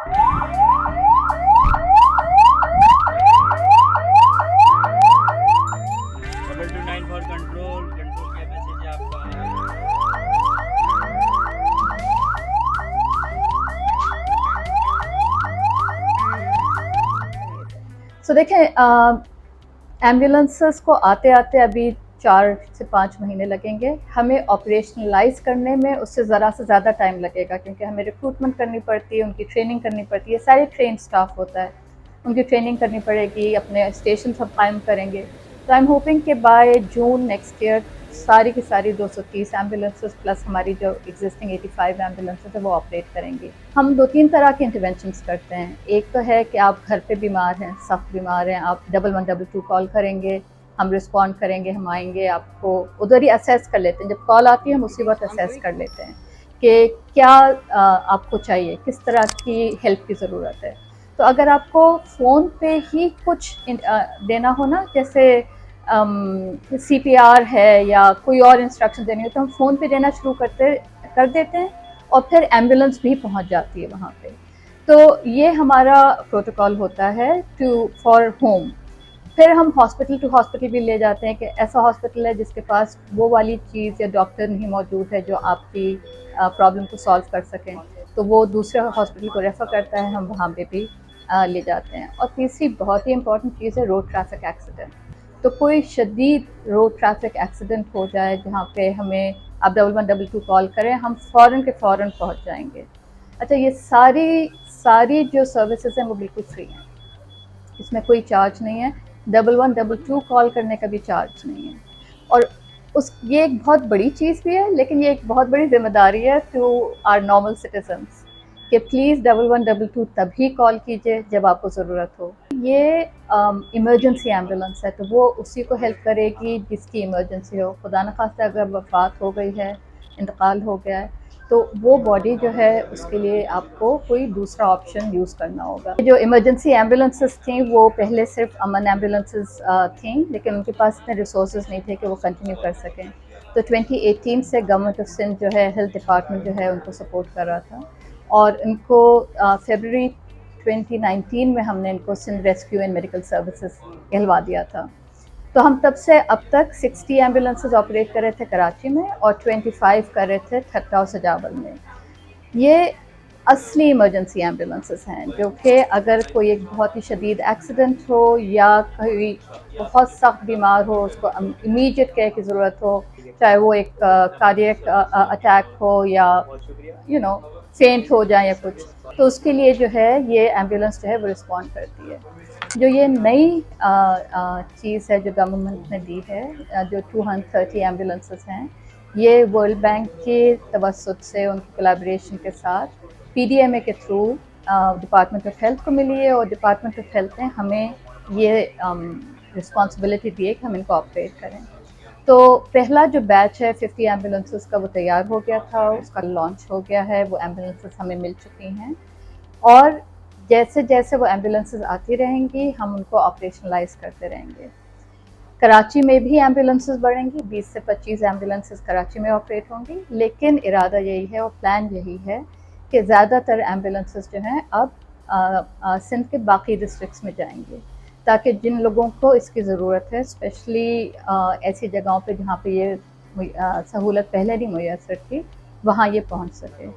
Double 2 9 for control, control क्या message है आपका? सो देखें, एम्बुलेंसेस को आते आते अभी 4 से 5 महीने लगेंगे। हमें ऑपरेशनलाइज करने में उससे ज़रा से ज़्यादा टाइम लगेगा, क्योंकि हमें रिक्रूटमेंट करनी पड़ती है, उनकी ट्रेनिंग करनी पड़ती है। सारे ट्रेन स्टाफ होता है, उनकी ट्रेनिंग करनी पड़ेगी, अपने स्टेशन सब कायम करेंगे। तो आई एम होपिंग कि बाय जून नेक्स्ट ईयर सारी की सारी 230 एम्बुलेंसेस प्लस हमारी जो एग्जिस्टिंग 85 एम्बुलेंसेस है वो ऑपरेट करेंगी। हम 2-3 तरह के इंटरवेंशंस करते हैं। एक तो है कि आप घर पे बीमार हैं, सख्त बीमार हैं, आप 1122 कॉल करेंगे, हम रिस्पॉन्ड करेंगे, हम आएंगे, आपको उधर ही असेस कर लेते हैं। जब कॉल आती है हम उसी वक्त असेस कर लेते हैं कि क्या आपको चाहिए, किस तरह की हेल्प की ज़रूरत है। तो अगर आपको फ़ोन पे ही कुछ देना हो ना, जैसे CPR है या कोई और इंस्ट्रक्शन देनी हो, तो हम फ़ोन पे देना शुरू कर देते हैं और फिर एम्बुलेंस भी पहुंच जाती है वहाँ पे। तो ये हमारा प्रोटोकॉल होता है फॉर होम। फिर हम हॉस्पिटल टू हॉस्पिटल भी ले जाते हैं कि ऐसा हॉस्पिटल है जिसके पास वो वाली चीज़ या डॉक्टर नहीं मौजूद है जो आपकी प्रॉब्लम को सॉल्व कर सकें, तो वो दूसरे हॉस्पिटल को रेफ़र करता है, हम वहाँ पे भी ले जाते हैं। और तीसरी बहुत ही इंपॉर्टेंट चीज़ है रोड ट्रैफिक एक्सीडेंट। तो कोई शदीद रोड ट्रैफिक एक्सीडेंट हो जाए जहाँ पे हमें आप 1122 कॉल करें, हम फ़ौरन के फ़ौरन पहुँच जाएंगे। अच्छा, ये सारी जो सर्विसेज हैं वो बिल्कुल फ्री हैं, इसमें कोई चार्ज नहीं है। 1122 कॉल करने का भी चार्ज नहीं है। और ये एक बहुत बड़ी चीज़ भी है, लेकिन ये एक बहुत बड़ी जिम्मेदारी है टू आर नॉर्मल सिटीजन्स कि प्लीज़ 1122 तभी कॉल कीजिए जब आपको ज़रूरत हो। ये इमरजेंसी एम्बुलेंस है, तो वो उसी को हेल्प करेगी जिसकी इमरजेंसी हो। खुदा न खास्ता अगर वफ़ात हो गई है, इंतकाल हो गया है, तो वो बॉडी जो है उसके लिए आपको कोई दूसरा ऑप्शन यूज़ करना होगा। जो इमरजेंसी एम्बुलेंसेस थी वो पहले सिर्फ अमन एम्बुलेंसेस थी, लेकिन उनके पास इतने रिसोर्सेज नहीं थे कि वो कंटिन्यू कर सकें। तो 2018 से गवर्नमेंट ऑफ सिंध जो है, हेल्थ डिपार्टमेंट जो है उनको सपोर्ट कर रहा था, और इनको फरवरी 2019 में हमने इनको Sindh Rescue and Medical Services कहलवा दिया था। तो हम तब से अब तक 60 एम्बुलेंसेज ऑपरेट कर रहे थे कराची में और 25 कर रहे थे ठट्टा और सजावल में। ये असली इमरजेंसी एम्बुलेंसेस हैं, जो कि अगर कोई एक बहुत ही शदीद एक्सीडेंट हो या कोई बहुत सख्त बीमार हो, उसको इमीडिएट केयर की ज़रूरत हो, चाहे वो एक कार्डियक अटैक हो या फेंट हो जाए या कुछ, तो उसके लिए जो है ये एम्बुलेंस जो है वो रिस्पॉन्ड करती है। जो ये नई चीज़ है जो गवर्नमेंट ने दी है, जो 230 एम्बुलेंसेस हैं, ये वर्ल्ड बैंक के तवस्सुत से उनकी कोलैबोरेशन के साथ PDMA के थ्रू डिपार्टमेंट ऑफ हेल्थ को मिली है, और डिपार्टमेंट ऑफ हेल्थ ने हमें ये रिस्पॉन्सिबिलिटी दी है कि हम इनको ऑपरेट करें। तो पहला जो बैच है 50 एम्बुलेंसेस का वो तैयार हो गया था, उसका लॉन्च हो गया है, वो एम्बुलेंसेस हमें मिल चुकी हैं, और जैसे जैसे वो एम्बुलेंसेस आती रहेंगी हम उनको ऑपरेशनलाइज करते रहेंगे। कराची में भी एम्बुलेंसेस बढ़ेंगी, 20 से 25 एम्बुलेंसेस कराची में ऑपरेट होंगी, लेकिन इरादा यही है और प्लान यही है कि ज़्यादातर एम्बुलेंसेस जो हैं अब सिंध के बाकी डिस्ट्रिक्ट्स में जाएंगे, ताकि जिन लोगों को इसकी ज़रूरत है, स्पेशली ऐसी जगहों पे जहाँ पे ये सहूलत पहले नहीं मुयसर थी, वहाँ ये पहुँच सके।